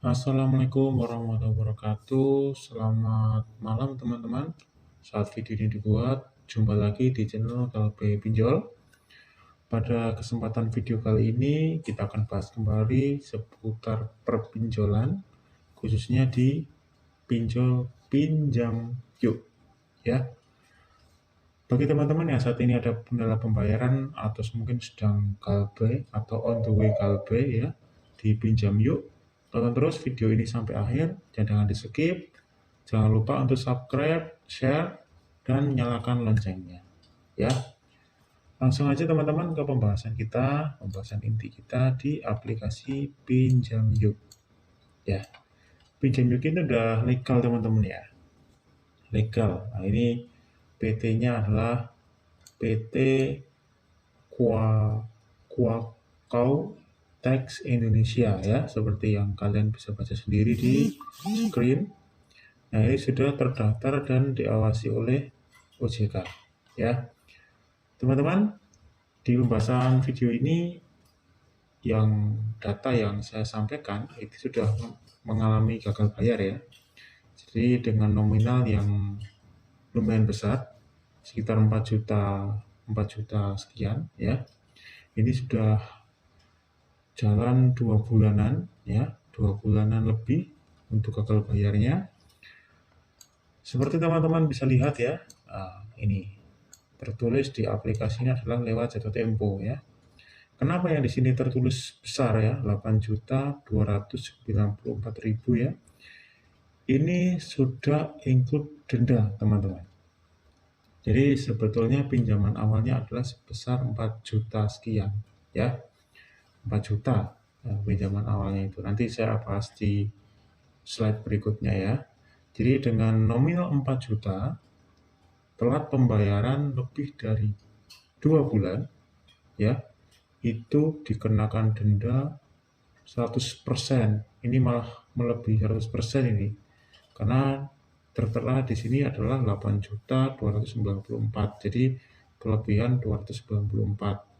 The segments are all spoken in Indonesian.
Assalamualaikum warahmatullahi wabarakatuh. Selamat malam teman-teman. Saat video ini dibuat, jumpa lagi di channel KLB Pinjol. Pada kesempatan video kali ini, kita akan bahas kembali seputar perpinjolan, khususnya di pinjol pinjam yuk. Ya, bagi teman-teman yang saat ini ada kendala pembayaran atau mungkin sedang KLB atau on the way KLB ya, di pinjam yuk, tonton terus video ini sampai akhir, jangan di skip. Jangan lupa untuk subscribe, share, dan nyalakan loncengnya. Ya, langsung aja teman-teman ke pembahasan inti kita di aplikasi Pinjam Yuk. Ya, Pinjam Yuk ini udah legal teman-teman ya. Legal. Nah, ini PT-nya adalah PT Kuakau Tax Indonesia ya, seperti yang kalian bisa baca sendiri di screen. Nah, ini sudah terdaftar dan diawasi oleh OJK ya. Teman-teman, di pembahasan video ini yang data yang saya sampaikan itu sudah mengalami gagal bayar ya. Jadi dengan nominal yang lumayan besar, sekitar 4 juta sekian ya. Ini sudah jalan 2 bulanan ya, 2 bulanan lebih untuk gagal bayarnya. Seperti teman-teman bisa lihat ya, ini tertulis di aplikasi ini adalah lewat jatuh tempo ya. Kenapa yang di sini tertulis besar ya, 8.294.000 ya. Ini sudah include denda teman-teman. Jadi sebetulnya pinjaman awalnya adalah sebesar 4 juta sekian ya. 4 juta pinjaman awalnya itu. Nanti saya bahas di slide berikutnya ya. Jadi dengan nominal 4 juta, telat pembayaran lebih dari 2 bulan ya, itu dikenakan denda 100%. Ini malah melebihi 100% ini. Karena tertera di sini adalah 8.294. Jadi kelebihan 294.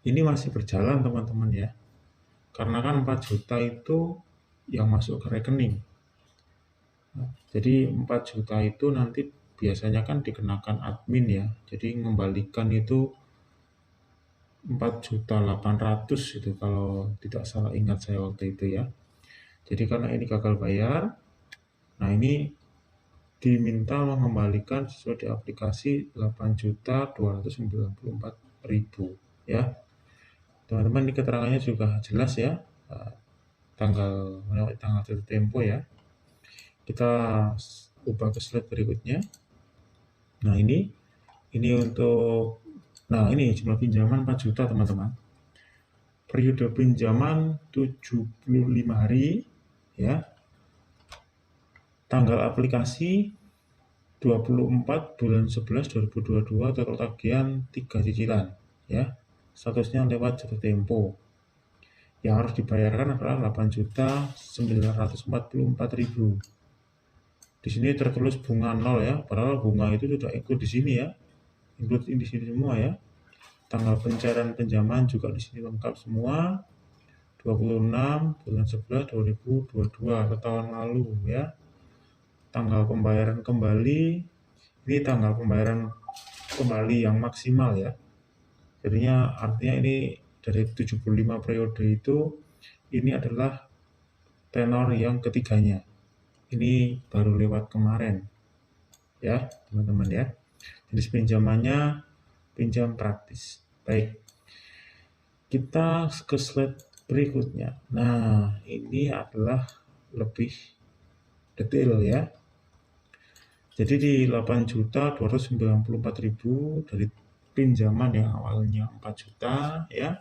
Ini masih berjalan teman-teman ya. Karena kan 4 juta itu yang masuk ke rekening. Jadi 4 juta itu nanti biasanya kan dikenakan admin ya. Jadi mengembalikan itu 4.800.000 itu kalau tidak salah ingat saya waktu itu ya. Jadi karena ini gagal bayar, nah ini diminta mengembalikan sesuai di aplikasi 8.294.000 ya. Teman-teman, ini keterangannya juga jelas ya, tanggal jatuh tempo ya. Kita ubah ke slide berikutnya. Nah ini untuk, nah ini jumlah pinjaman 4 juta teman-teman. Periode pinjaman 75 hari ya. Tanggal aplikasi 24 bulan 11 2022, total tagihan 3 cicilan ya. Statusnya lewat jatuh tempo. Yang harus dibayarkan adalah 8.944.000. Di sini tertulis bunga 0 ya, padahal bunga itu sudah ikut di sini ya. Include di sini semua ya. Tanggal pencairan pinjaman juga di sini lengkap semua. 26 bulan 11 2022 atau tahun lalu ya. Tanggal pembayaran kembali, ini tanggal pembayaran kembali yang maksimal ya. Jadinya artinya ini dari 75 periode itu, ini adalah tenor yang ketiganya. Ini baru lewat kemarin ya teman-teman ya. Jenis pinjamannya pinjam praktis. Baik, kita ke slide berikutnya. Nah ini adalah lebih detail ya. Jadi di 8.294.000 dari pinjaman yang awalnya 4 juta ya,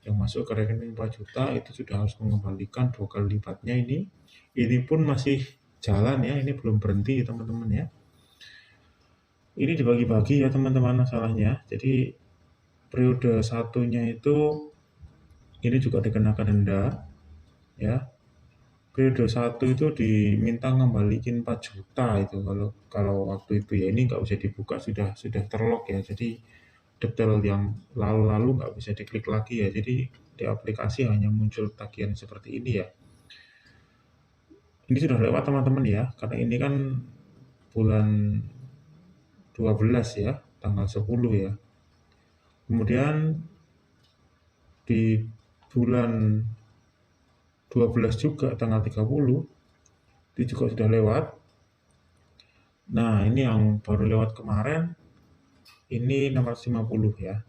yang masuk ke rekening 4 juta itu sudah harus mengembalikan 2 kali lipatnya ini. Ini pun masih jalan ya, ini belum berhenti teman-teman ya. Ini dibagi-bagi ya teman-teman masalahnya. Jadi periode satunya itu ini juga dikenakan denda ya. Periode 1 itu diminta ngembaliin 4 juta itu kalau waktu itu ya. Ini nggak bisa dibuka, sudah terlock ya. Jadi detail yang lalu-lalu nggak bisa diklik lagi ya. Jadi di aplikasi hanya muncul tagihan seperti ini ya. Ini sudah lewat teman-teman ya, karena ini kan bulan 12 ya, tanggal 10 ya. Kemudian di bulan 12 juga tanggal 30 itu juga sudah lewat. Nah, ini yang baru lewat kemarin, ini 650 ya.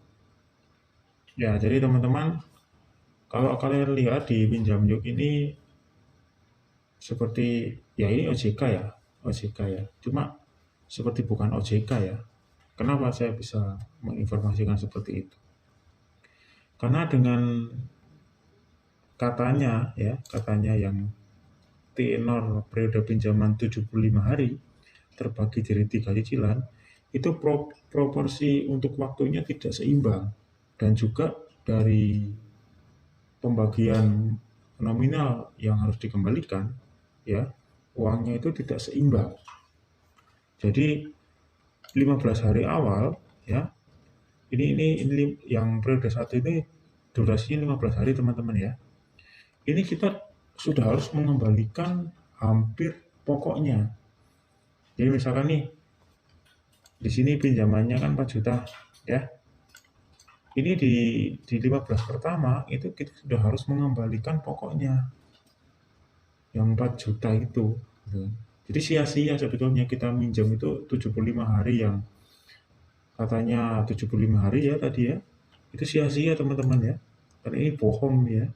Ya, jadi teman-teman, kalau kalian lihat di Pinjam Yuk ini seperti, ya ini OJK ya, OJK ya. Cuma seperti bukan OJK ya. Kenapa saya bisa menginformasikan seperti itu? Karena dengan katanya yang tenor periode pinjaman 75 hari terbagi dari 3 cicilan, itu proporsi untuk waktunya tidak seimbang, dan juga dari pembagian nominal yang harus dikembalikan ya, uangnya itu tidak seimbang. Jadi 15 hari awal ya, ini yang periode 1 ini durasinya 15 hari teman-teman ya. Ini kita sudah harus mengembalikan hampir pokoknya. Jadi misalkan nih, di sini pinjamannya kan 4 juta ya. Ini di 15 pertama itu kita sudah harus mengembalikan pokoknya yang 4 juta itu. Jadi sia-sia sebetulnya kita minjam itu 75 hari, yang katanya 75 hari ya tadi ya. Itu sia-sia teman-teman ya. Karena ini bohong ya.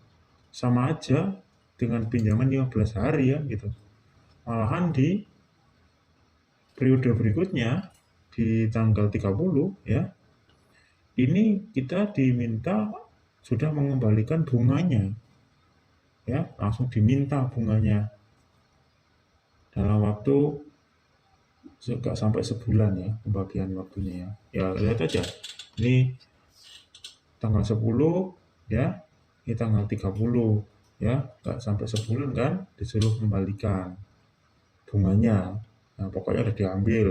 Sama aja dengan pinjaman 15 hari ya gitu. Malahan di periode berikutnya di tanggal 30 ya, ini kita diminta sudah mengembalikan bunganya ya, langsung diminta bunganya dalam waktu nggak sampai sebulan ya pembagian waktunya ya. Ya lihat aja, ini tanggal 10 ya, ini tanggal 30 ya, nggak sampai sebulan kan disuruh kembalikan bunganya. Nah, pokoknya udah diambil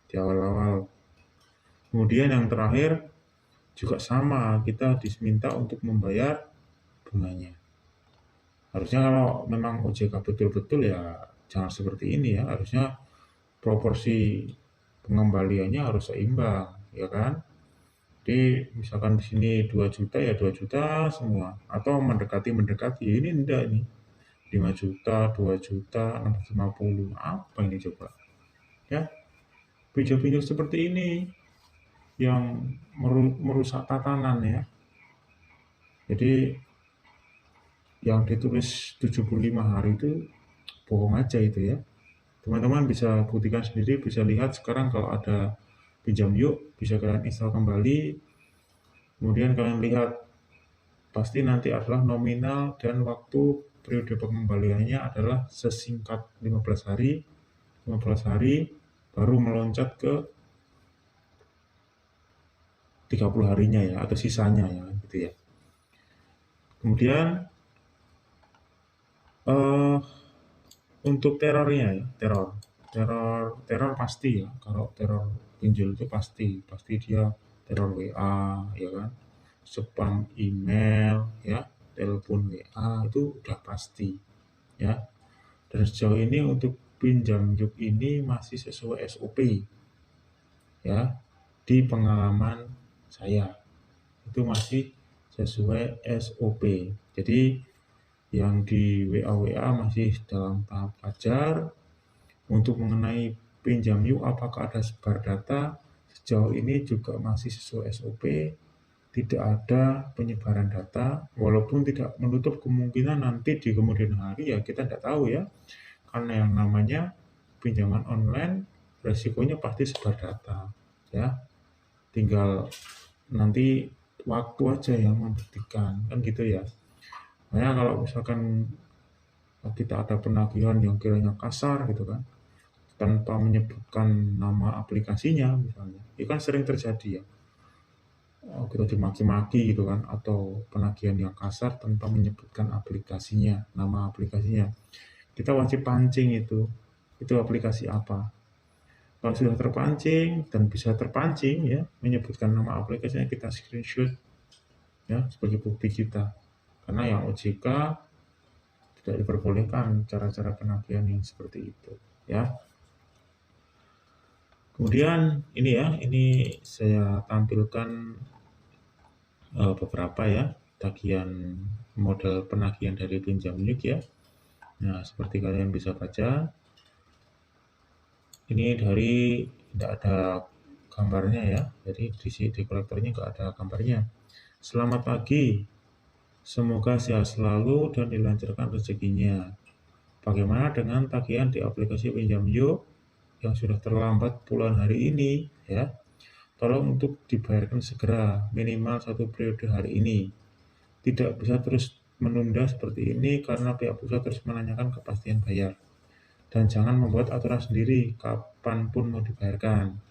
di awal-awal. Kemudian yang terakhir juga sama, kita diminta untuk membayar bunganya. Harusnya kalau memang OJK betul-betul ya jangan seperti ini ya, harusnya proporsi pengembaliannya harus seimbang ya kan. Jadi misalkan di sini 2 juta ya 2 juta semua, atau mendekati ini enggak nih, 5 juta, 2 juta, 650, apa ini coba ya. Pinjam-pinjam seperti ini yang merusak tatanan ya. Jadi yang ditulis 75 hari itu bohong aja itu ya. Teman-teman bisa buktikan sendiri, bisa lihat sekarang kalau ada Pinjam Yuk, bisa kalian install kembali. Kemudian kalian lihat, pasti nanti adalah nominal dan waktu periode pengembaliannya adalah sesingkat 15 hari, 15 hari baru meloncat ke 30 harinya ya, atau sisanya ya gitu ya. Kemudian untuk terornya ya, teror pasti ya. Kalau teror pinjol itu pasti dia teror WA ya kan, spam email ya, telepon WA itu udah pasti ya. Dan sejauh ini untuk Pinjam Yuk ini masih sesuai SOP ya, di pengalaman saya itu masih sesuai SOP. Jadi yang di WA masih dalam tahap wajar. Untuk mengenai Pinjam Yuk apakah ada sebar data, sejauh ini juga masih sesuai SOP, tidak ada penyebaran data, walaupun tidak menutup kemungkinan nanti di kemudian hari ya, kita tidak tahu ya, karena yang namanya pinjaman online resikonya pasti sebar data ya, tinggal nanti waktu aja yang membuktikan kan gitu ya. Nah, kalau misalkan kita ada penagihan yang kiranya kasar gitu kan, tanpa menyebutkan nama aplikasinya misalnya, itu kan sering terjadi ya. Kita dimaki-maki gitu kan, atau penagihan yang kasar tanpa menyebutkan aplikasinya, nama aplikasinya. Kita wajib pancing itu aplikasi apa. Kalau sudah terpancing dan bisa terpancing ya, menyebutkan nama aplikasinya, kita screenshot ya sebagai bukti kita. Karena yang OJK tidak diperbolehkan cara-cara penagihan yang seperti itu ya. Kemudian ini ya, ini saya tampilkan beberapa ya tagihan model penagihan dari pinjam unik ya. Nah, seperti kalian bisa baca, ini dari tidak ada gambarnya ya, jadi di kolektornya nggak ada gambarnya. Selamat pagi, semoga sehat selalu dan dilancarkan rezekinya. Bagaimana dengan tagihan di aplikasi Pinjam Yuk yang sudah terlambat puluhan hari ini ya? Tolong untuk dibayarkan segera, minimal 1 periode hari ini. Tidak bisa terus menunda seperti ini karena pihak pusat terus menanyakan kepastian bayar. Dan jangan membuat aturan sendiri kapanpun mau dibayarkan.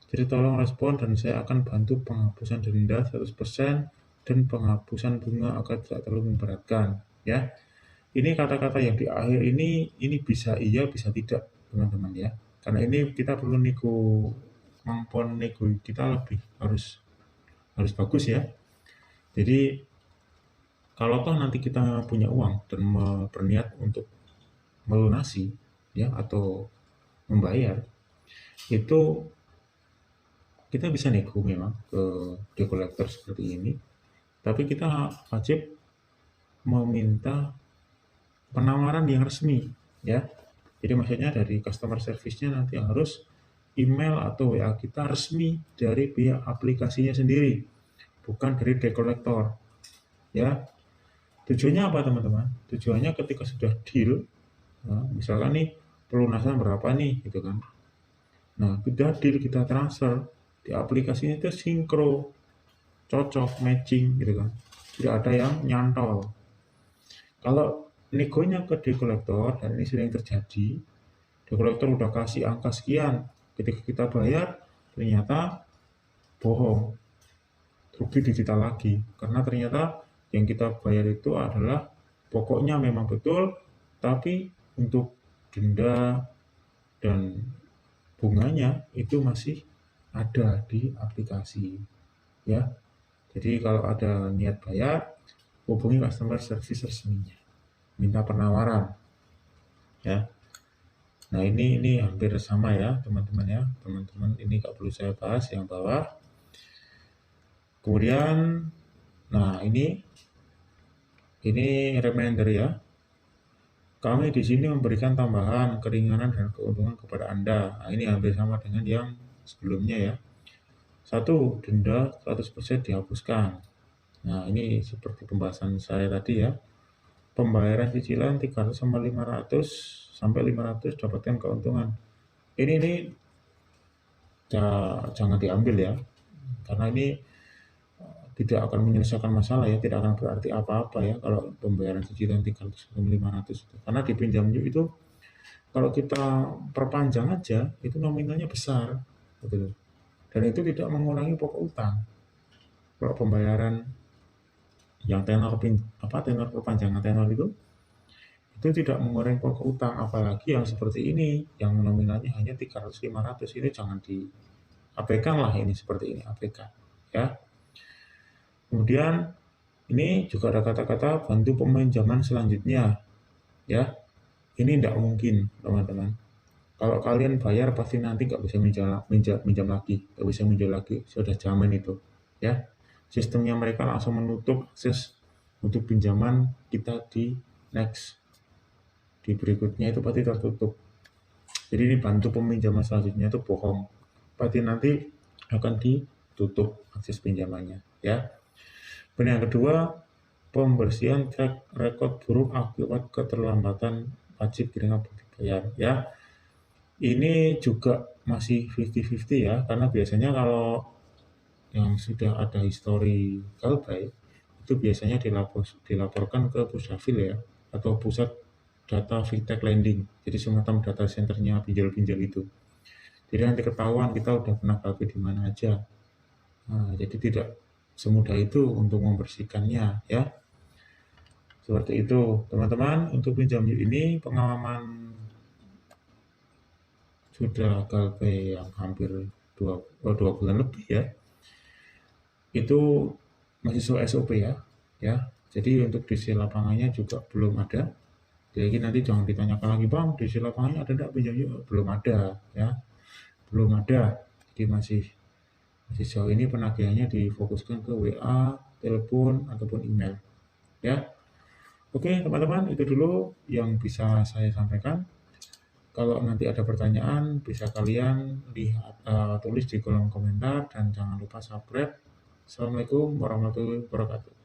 Jadi tolong respon dan saya akan bantu penghapusan denda 100% dan penghapusan bunga agar tidak terlalu memberatkan ya. Ini kata-kata yang di akhir ini bisa iya bisa tidak teman-teman ya, karena ini kita perlu kemampuan nego kita lebih harus bagus ya. Jadi kalau toh nanti kita punya uang dan berniat untuk melunasi ya atau membayar, itu kita bisa nego memang ke debt collector seperti ini, tapi kita wajib meminta penawaran yang resmi ya. Jadi maksudnya dari customer service-nya nanti harus email atau WA kita resmi dari pihak aplikasinya sendiri, bukan dari debt collector ya. Tujuannya apa teman-teman? Tujuannya ketika sudah deal, nah, misalkan nih pelunasan berapa nih gitu kan. Nah, sudah deal kita transfer di aplikasinya itu sinkro, cocok, matching gitu kan. Tidak ada yang nyantol. Kalau negonya ke debt collector, dan ini sering terjadi, debt collector udah kasih angka sekian, ketika kita bayar ternyata bohong, rugi di kita lagi karena ternyata yang kita bayar itu adalah pokoknya memang betul, tapi untuk denda dan bunganya itu masih ada di aplikasi ya. Jadi kalau ada niat bayar, hubungi customer service resminya, minta penawaran ya. Nah ini hampir sama ya teman-teman ya. Teman-teman ini nggak perlu saya bahas yang bawah. Kemudian nah ini reminder ya. Kami di sini memberikan tambahan keringanan dan keuntungan kepada Anda. Nah, ini hampir sama dengan yang sebelumnya ya. 1. Denda 100% dihapuskan. Nah, ini seperti pembahasan saya tadi ya. Pembayaran cicilan 300 sampai 500 dapatkan keuntungan. Ini jangan diambil ya. Karena ini tidak akan menyelesaikan masalah ya, tidak akan berarti apa-apa ya kalau pembayaran cicilan 300 sampai 500 itu. Karena di Pinjam Yuk itu kalau kita perpanjang aja itu nominalnya besar gitu. Dan itu tidak mengurangi pokok utang. Kalau pembayaran yang tenor perpanjangan tenor itu tidak mengurangi pokok utang, apalagi yang seperti ini yang nominalnya hanya 300-500 ini jangan diabaikan lah, ini seperti ini abaikan ya. Kemudian ini juga ada kata-kata bantu peminjaman selanjutnya ya. Ini tidak mungkin teman-teman. Kalau kalian bayar pasti nanti nggak bisa minjam lagi, nggak bisa minjam lagi, sudah jamin itu ya. Sistemnya mereka langsung menutup akses untuk pinjaman kita di next, di berikutnya itu pasti tertutup. Jadi ini bantu peminjaman selanjutnya itu bohong, pasti nanti akan ditutup akses pinjamannya ya. Dan yang kedua, pembersihan track record buruk akibat keterlambatan wajib kirim bukti bayar ya. Ini juga masih 50-50 ya, karena biasanya kalau yang sudah ada histori galbay itu biasanya dilaporkan ke Pusdafil ya, atau pusat data fintech lending, jadi semacam data centernya pinjol-pinjol itu. Jadi nanti ketahuan kita udah pernah galbay di mana aja. Nah, jadi tidak semudah itu untuk membersihkannya ya. Seperti itu teman-teman. Untuk Pinjam Yuk ini pengalaman sudah galbay yang hampir 2 bulan lebih ya. Itu masih sesuai SOP ya. Jadi untuk DC lapangannya juga belum ada. Jadi nanti jangan ditanyakan lagi, Bang, di lapangannya ada enggak pinjamnya? Belum ada, ya. Belum ada. Jadi masih masih sejauh ini penagihannya difokuskan ke WA, telepon, ataupun email, ya. Oke, teman-teman, itu dulu yang bisa saya sampaikan. Kalau nanti ada pertanyaan, bisa kalian lihat, tulis di kolom komentar, dan jangan lupa subscribe. Assalamualaikum warahmatullahi wabarakatuh.